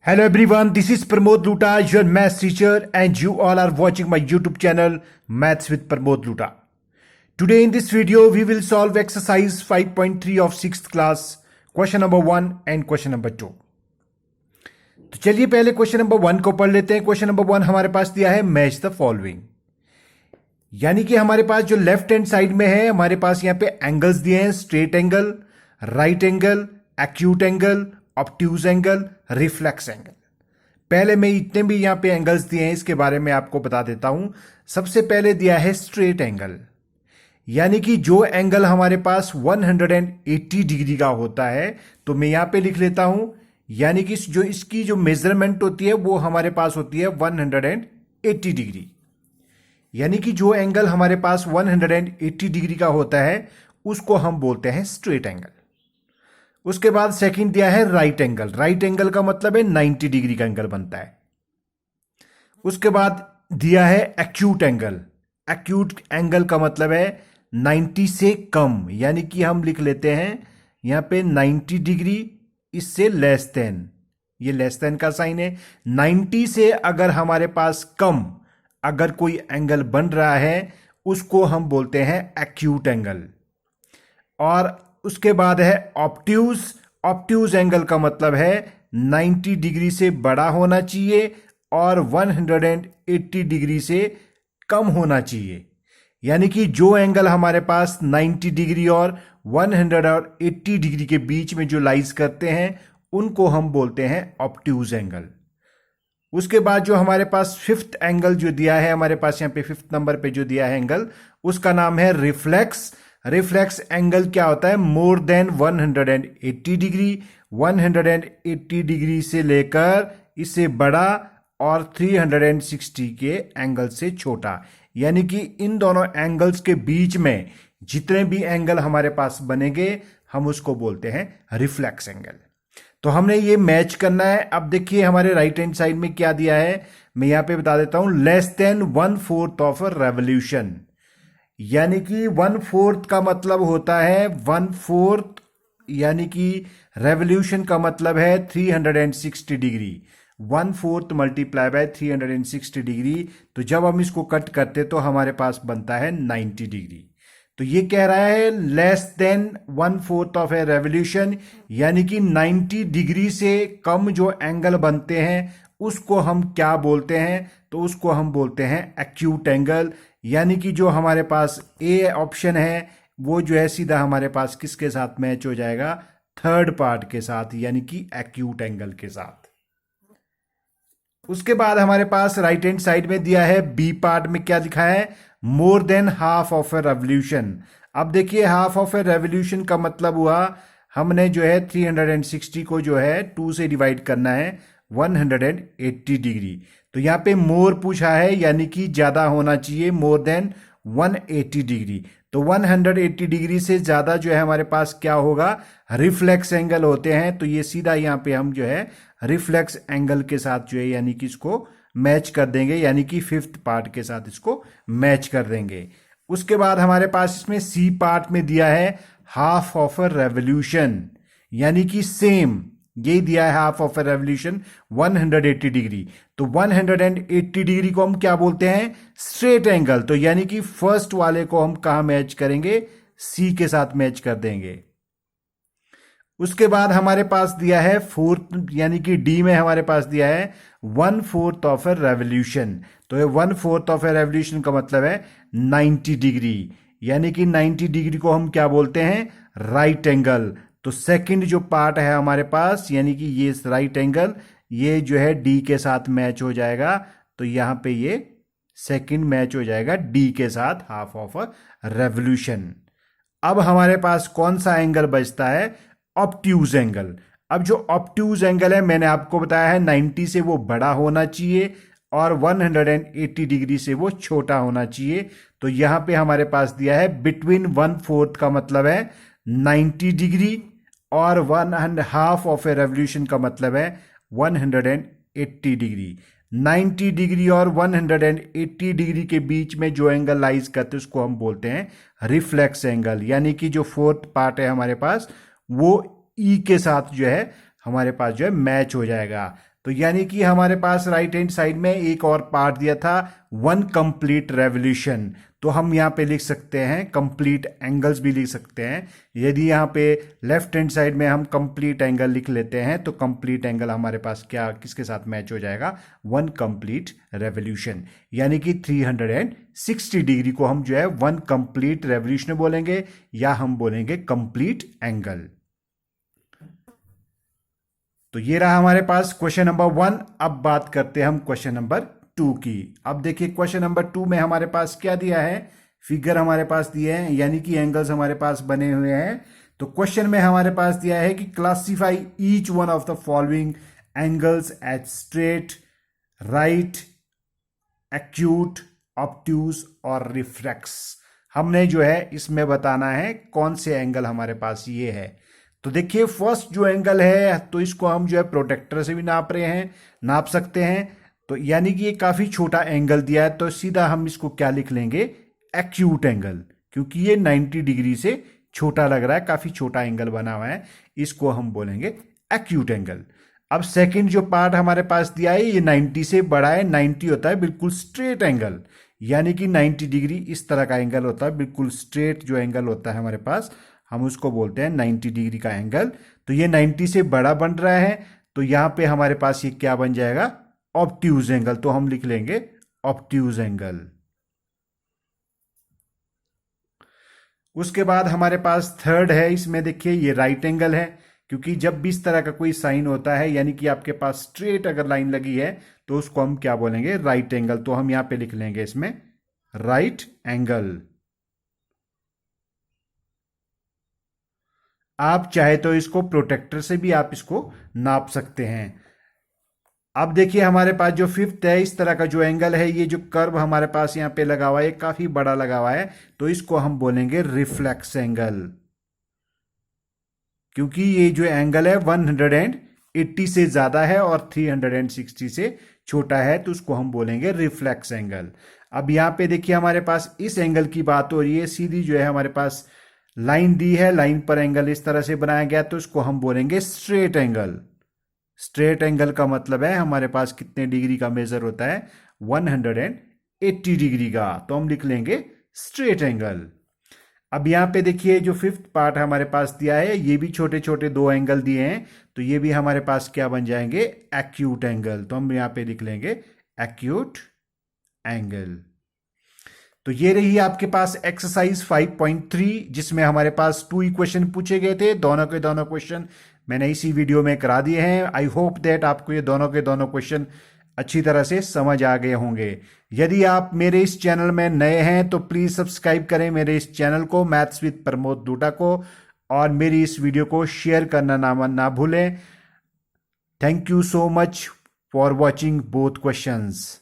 Hello everyone, this is Pramod Luta, your maths teacher, and you all are watching my YouTube channel Maths with Pramod Luta. Today in this video, we will solve exercise 5.3 of 6th class, question number 1 and question number 2. तो चलिए पहले question number 1 को पढ़ लेते हैं. Question number 1 हमारे पास दिया है मैच द फॉलोइंग, यानी कि हमारे पास जो लेफ्ट हैंड साइड में है हमारे पास यहाँ पे एंगल्स दिए हैं, straight angle, right angle, acute angle, obtuse angle, reflex angle. पहले मैं इतने भी यहां पे एंगल्स दिए हैं इसके बारे में आपको बता देता हूं. सबसे पहले दिया है स्ट्रेट एंगल, यानी कि जो एंगल हमारे पास 180 डिग्री का होता है, तो मैं यहां पे लिख लेता हूं, यानी कि जो इसकी जो मेजरमेंट होती है वो हमारे पास होती है 180 डिग्री. यानी कि जो एंगल हमारे पास 180 डिग्री का होता है उसको हम बोलते हैं स्ट्रेट एंगल. उसके बाद सेकंड दिया है राइट एंगल. राइट एंगल का मतलब है 90 डिग्री का एंगल बनता है. उसके बाद दिया है एक्यूट एंगल. एक्यूट एंगल का मतलब है 90 से कम, यानी कि हम लिख लेते हैं यहां पे 90 डिग्री इससे लेस देन, ये लेस देन का साइन है. 90 से अगर हमारे पास कम अगर कोई एंगल बन रहा है उसको हम बोलते हैं एक्यूट एंगल. और उसके बाद है ऑब्ट्यूज. ऑब्ट्यूज एंगल का मतलब है 90 डिग्री से बड़ा होना चाहिए और 180 डिग्री से कम होना चाहिए. यानी कि जो एंगल हमारे पास 90 डिग्री और 180 डिग्री के बीच में जो लाइज करते हैं उनको हम बोलते हैं ऑब्ट्यूज एंगल. उसके बाद जो हमारे पास फिफ्थ एंगल जो दिया है, हमारे पास यहाँ पे फिफ्थ नंबर पे जो दिया है एंगल, उसका नाम है रिफ्लेक्स. रिफ्लेक्स एंगल क्या होता है? मोर देन 180 डिग्री, 180 डिग्री से लेकर इससे बड़ा और 360 के एंगल से छोटा. यानी कि इन दोनों एंगल्स के बीच में जितने भी एंगल हमारे पास बनेंगे हम उसको बोलते हैं रिफ्लेक्स एंगल. तो हमने ये मैच करना है. अब देखिए हमारे राइट हैंड साइड में क्या दिया है, मैं यहां पे बता देता हूं. Less than 1/4 of a revolution, यानी कि 1/4 का मतलब होता है 1/4, यानी कि रेवोल्यूशन का मतलब है 360 डिग्री. 1/4 multiply by 360 degree. तो जब हम इसको कट करते तो हमारे पास बनता है 90 डिग्री. तो ये कह रहा है less than 1/4 of A revolution, यानी कि 90 डिग्री से कम जो एंगल बनते हैं उसको हम क्या बोलते हैं? तो उसको हम बोलते हैं एक्यूट एंगल. यानी कि जो हमारे पास ए ऑप्शन है वो जो है सीधा हमारे पास किसके साथ मैच हो जाएगा? थर्ड पार्ट के साथ, यानी कि एक्यूट एंगल के साथ. उसके बाद हमारे पास राइट हैंड साइड में दिया है बी पार्ट में क्या लिखा है? More than half of A revolution. अब देखिए हाफ ऑफ ए रेवोल्यूशन का मतलब हुआ हमने जो है 360 को जो है 2 से डिवाइड करना है 180 डिग्री. तो यहां पे मोर पूछा है, यानी कि ज्यादा होना चाहिए, मोर देन 180 डिग्री. तो 180 डिग्री से ज्यादा जो है हमारे पास क्या होगा? रिफ्लेक्स एंगल होते हैं. तो ये सीधा यहां पे हम जो है रिफ्लेक्स एंगल के साथ जो है यानी कि इसको मैच कर देंगे, यानी कि फिफ्थ पार्ट के साथ इसको मैच कर देंगे. उसके बाद हमारे पास इसमें सी पार्ट में दिया है हाफ ऑफ अ रेवोल्यूशन, यानी कि सेम यही दिया है half of a revolution 180 degree. तो 180 डिग्री को हम क्या बोलते हैं? Straight angle. तो यानी कि फर्स्ट वाले को हम कहां मैच करेंगे? सी के साथ मैच कर देंगे. उसके बाद हमारे पास दिया है फोर्थ, यानी कि डी में हमारे पास दिया है 1/4 ऑफ ए रेवोल्यूशन. तो ये 1/4 ऑफ ए रेवोल्यूशन का मतलब है 90 डिग्री, यानी कि 90 डिग्री को हम क्या बोलते हैं? Right angle. तो सेकंड जो पार्ट है हमारे पास, यानी कि ये राइट एंगल, ये जो है डी के साथ मैच हो जाएगा. तो यहां पे ये सेकंड मैच हो जाएगा डी के साथ हाफ ऑफ अ रेवोल्यूशन. अब हमारे पास कौन सा एंगल बचता है? Obtuse angle. अब जो ऑब्ट्यूज एंगल है मैंने आपको बताया है 90 से वो बड़ा होना चाहिए और 180 डिग्री से वो छोटा होना चाहिए. तो यहां पे हमारे पास दिया है बिटवीन 1/4 का मतलब है 90 डिग्री और 1.5 ऑफ ए रेवोल्यूशन का मतलब है 180 डिग्री. 90 डिग्री और 180 डिग्री के बीच में जो एंगल लाइज करते हैं उसको हम बोलते हैं रिफ्लेक्स एंगल. यानी कि जो फोर्थ पार्ट है हमारे पास वो ई के साथ जो है हमारे पास जो है मैच हो जाएगा. तो यानी कि हमारे पास राइट हैंड साइड में एक और पार्ट दिया था, वन कंप्लीट रेवोल्यूशन। तो हम यहाँ पे लिख सकते हैं कंप्लीट एंगल्स भी लिख सकते हैं। यदि यहाँ पे लेफ्ट हैंड साइड में हम कंप्लीट एंगल लिख लेते हैं तो कंप्लीट एंगल हमारे पास क्या किसके साथ मैच हो जाएगा, वन कंप्लीट रेवोल्यूशन। यानी कि 360 डिग्री को हम जो है वन कंप्लीट रेवोल्यूशन बोलेंगे या हम बोलेंगे कंप्लीट एंगल। तो ये रहा हमारे पास क्वेश्चन नंबर 1। अब बात करते हैं हम क्वेश्चन नंबर 2 की। अब देखिए क्वेश्चन नंबर 2 में हमारे पास क्या दिया है, फिगर हमारे पास दिए हैं, यानी कि एंगल्स हमारे पास बने हुए हैं। तो क्वेश्चन में हमारे पास दिया है कि classify each one of the following angles as straight, right, acute, obtuse और रिफ्लेक्स। हमने जो है इसमें बताना है कौन से एंगल हमारे पास ये है। तो देखिए फर्स्ट जो एंगल है तो इसको हम जो है प्रोटेक्टर से भी नाप रहे हैं, नाप सकते हैं। तो यानी कि ये काफी छोटा एंगल दिया है, तो सीधा हम इसको क्या लिख लेंगे, एक्यूट एंगल, क्योंकि ये 90 डिग्री से छोटा लग रहा है, काफी छोटा एंगल बना हुआ है, इसको हम बोलेंगे एक्यूट एंगल। अब सेकंड जो पार्ट हमारे पास दिया है ये 90 से बड़ा है, 90 होता है बिल्कुल स्ट्रेट एंगल, यानी कि 90 डिग्री इस तरह का एंगल होता है, बिल्कुल स्ट्रेट जो एंगल होता है हमारे पास हम उसको बोलते हैं 90 डिग्री का एंगल। तो ये 90 से बड़ा बन रहा है, तो यहां पे हमारे पास ये क्या बन जाएगा, ऑब्ट्यूज एंगल। तो हम लिख लेंगे ऑब्ट्यूज एंगल। उसके बाद हमारे पास थर्ड है, इसमें देखिए ये राइट एंगल है, क्योंकि जब भी इस तरह का कोई साइन होता है यानी कि आपके पास स्ट्रेट अगर लाइन लगी है तो उसको हम क्या बोलेंगे, राइट एंगल। तो हम यहां पे लिख लेंगे इसमें राइट एंगल। आप चाहे तो इसको प्रोटेक्टर से भी आप इसको नाप सकते हैं। अब देखिए हमारे पास जो फिफ्थ है, इस तरह का जो एंगल है, ये जो कर्व हमारे पास यहाँ पे लगा हुआ है काफी बड़ा लगा हुआ है, तो इसको हम बोलेंगे रिफ्लेक्स एंगल। क्योंकि ये जो एंगल है 180 से ज्यादा है और 360 से छोटा है, तो उसको हम बोलेंगे रिफ्लेक्स एंगल। अब यहाँ पे देखिए हमारे पास इस एंगल की बात हो रही है, सीधी जो है हमारे पास लाइन दी है, लाइन पर एंगल इस तरह से बनाया गया, तो इसको हम बोलेंगे स्ट्रेट एंगल। स्ट्रेट एंगल का मतलब है हमारे पास कितने डिग्री का मेजर होता है, 180 डिग्री का, तो हम लिख लेंगे स्ट्रेट एंगल। अब यहां पे देखिए जो फिफ्थ पार्ट हमारे पास दिया है, ये भी छोटे छोटे दो एंगल दिए हैं, तो ये भी हमारे पास क्या बन जाएंगे, एक्यूट एंगल। तो हम यहां पे लिख लेंगे एक्यूट एंगल। तो ये रही आपके पास एक्सरसाइज 5.3, जिसमें हमारे पास 2 इक्वेशन पूछे गए थे। दोनों के दोनों क्वेश्चन मैंने इसी वीडियो में करा दिए हैं। आई होप दैट आपको ये दोनों के दोनों क्वेश्चन अच्छी तरह से समझ आ गए होंगे। यदि आप मेरे इस चैनल में नए हैं तो प्लीज सब्सक्राइब करें मेरे इस चैनल को, मैथ्स विद प्रमोद लूटा को, और मेरी इस वीडियो को शेयर करना ना भूलें। Thank you so much for watching both questions.